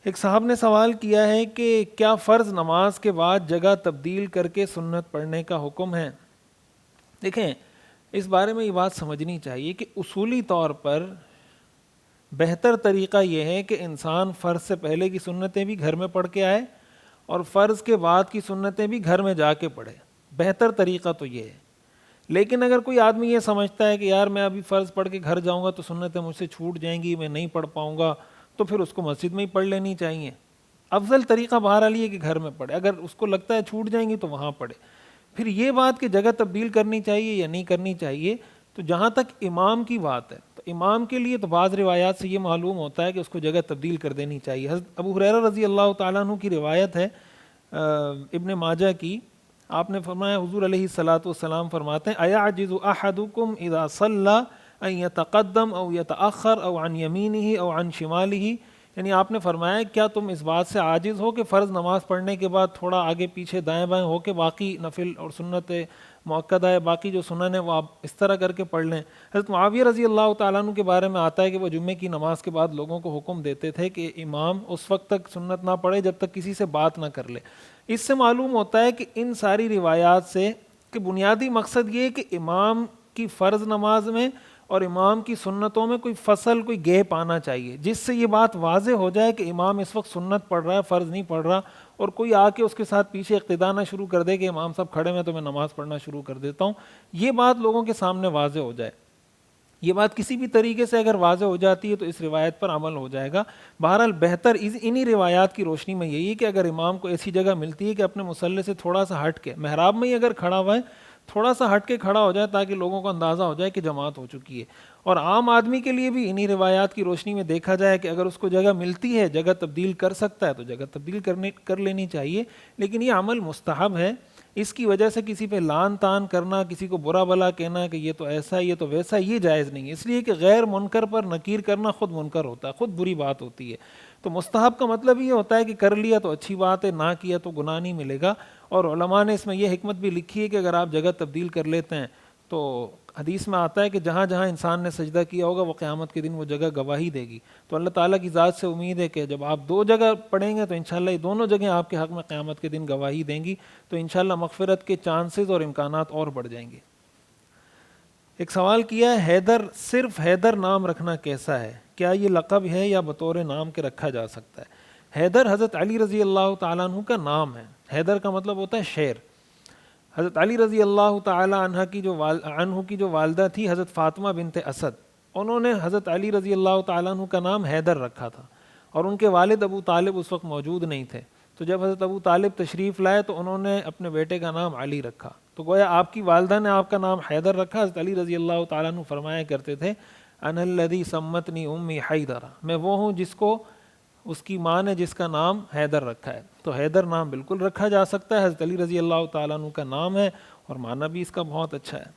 ایک صاحب نے سوال کیا ہے کہ کیا فرض نماز کے بعد جگہ تبدیل کر کے سنت پڑھنے کا حکم ہے؟ دیکھیں، اس بارے میں یہ بات سمجھنی چاہیے کہ اصولی طور پر بہتر طریقہ یہ ہے کہ انسان فرض سے پہلے کی سنتیں بھی گھر میں پڑھ کے آئے اور فرض کے بعد کی سنتیں بھی گھر میں جا کے پڑھے. بہتر طریقہ تو یہ ہے. لیکن اگر کوئی آدمی یہ سمجھتا ہے کہ یار میں ابھی فرض پڑھ کے گھر جاؤں گا تو سنتیں مجھ سے چھوٹ جائیں گی، میں نہیں پڑھ پاؤں گا، تو پھر اس کو مسجد میں ہی پڑھ لینی چاہیے. افضل طریقہ بہرحال یہ کہ گھر میں پڑھے. اگر اس کو لگتا ہے چھوٹ جائیں گی تو وہاں پڑھے. پھر یہ بات کہ جگہ تبدیل کرنی چاہیے یا نہیں کرنی چاہیے، تو جہاں تک امام کی بات ہے تو امام کے لیے تو بعض روایات سے یہ معلوم ہوتا ہے کہ اس کو جگہ تبدیل کر دینی چاہیے. حضرت ابو ہریرہ رضی اللہ تعالیٰ عنہ کی روایت ہے ابن ماجہ کی. آپ نے فرمایا، حضور علیہ الصلاۃ والسلام فرماتے ہیں ایعجز احدکم اذا صلی ان یتقدم او یتأخر او عن یمینہ او عن شمالہ. یعنی آپ نے فرمایا کیا تم اس بات سے عاجز ہو کہ فرض نماز پڑھنے کے بعد تھوڑا آگے پیچھے دائیں بائیں ہو کے باقی نفل اور سنت مؤکدہ ہے، باقی جو سنن ہے وہ آپ اس طرح کر کے پڑھ لیں. حضرت معاویہ رضی اللہ تعالیٰ عنہ کے بارے میں آتا ہے کہ وہ جمعے کی نماز کے بعد لوگوں کو حکم دیتے تھے کہ امام اس وقت تک سنت نہ پڑھے جب تک کسی سے بات نہ کر لے. اس سے معلوم ہوتا ہے کہ ان ساری روایات سے کہ بنیادی مقصد یہ ہے کہ امام کی فرض نماز میں اور امام کی سنتوں میں کوئی فصل، کوئی گیپ آنا چاہیے، جس سے یہ بات واضح ہو جائے کہ امام اس وقت سنت پڑھ رہا ہے، فرض نہیں پڑھ رہا، اور کوئی آ کے اس کے ساتھ پیچھے اقتدا نہ شروع کر دے کہ امام صاحب کھڑے میں تو میں نماز پڑھنا شروع کر دیتا ہوں. یہ بات لوگوں کے سامنے واضح ہو جائے. یہ بات کسی بھی طریقے سے اگر واضح ہو جاتی ہے تو اس روایت پر عمل ہو جائے گا. بہرحال بہتر انہی روایات کی روشنی میں یہی ہے کہ اگر امام کو ایسی جگہ ملتی ہے کہ اپنے مصلی سے تھوڑا سا ہٹ کے، محراب میں ہی اگر کھڑا ہوا ہے، تھوڑا سا ہٹ کے کھڑا ہو جائے تاکہ لوگوں کو اندازہ ہو جائے کہ جماعت ہو چکی ہے. اور عام آدمی کے لیے بھی انہی روایات کی روشنی میں دیکھا جائے کہ اگر اس کو جگہ ملتی ہے، جگہ تبدیل کر سکتا ہے تو جگہ تبدیل کر لینی چاہیے. لیکن یہ عمل مستحب ہے. اس کی وجہ سے کسی پہ لان تان کرنا، کسی کو برا بلا کہنا کہ یہ تو ایسا، یہ تو ویسا، یہ جائز نہیں ہے. اس لیے کہ غیر منکر پر نکیر کرنا خود منکر ہوتا ہے، خود بری بات ہوتی ہے. تو مستحب کا مطلب یہ ہوتا ہے کہ کر لیا تو اچھی بات ہے، نہ کیا تو گناہ نہیں ملے گا. اور علماء نے اس میں یہ حکمت بھی لکھی ہے کہ اگر آپ جگہ تبدیل کر لیتے ہیں تو حدیث میں آتا ہے کہ جہاں جہاں انسان نے سجدہ کیا ہوگا وہ قیامت کے دن وہ جگہ گواہی دے گی. تو اللہ تعالیٰ کی ذات سے امید ہے کہ جب آپ دو جگہ پڑھیں گے تو انشاءاللہ یہ دونوں جگہیں آپ کے حق میں قیامت کے دن گواہی دیں گی. تو انشاءاللہ مغفرت کے چانسز اور امکانات اور بڑھ جائیں گے. ایک سوال کیا ہے، حیدر، صرف حیدر نام رکھنا کیسا ہے؟ کیا یہ لقب ہے یا بطور نام کے رکھا جا سکتا ہے؟ حیدر حضرت علی رضی اللہ تعالیٰ عنہ کا نام ہے. حیدر کا مطلب ہوتا ہے شیر. حضرت علی رضی اللہ تعالیٰ عنہ کی جو والدہ تھی حضرت فاطمہ بنت اسد، انہوں نے حضرت علی رضی اللہ تعالیٰ عنہ کا نام حیدر رکھا تھا. اور ان کے والد ابو طالب اس وقت موجود نہیں تھے. تو جب حضرت ابو طالب تشریف لائے تو انہوں نے اپنے بیٹے کا نام علی رکھا. تو گویا آپ کی والدہ نے آپ کا نام حیدر رکھا. حضرت علی رضی اللہ تعالیٰ عنہ فرمایا کرتے تھے انا الذی سمتنی امی حیدر، میں وہ ہوں جس کو اس کی ماں نے جس کا نام حیدر رکھا ہے. تو حیدر نام بالکل رکھا جا سکتا ہے. حضرت علی رضی اللہ تعالیٰ عنہ کا نام ہے اور معنی بھی اس کا بہت اچھا ہے.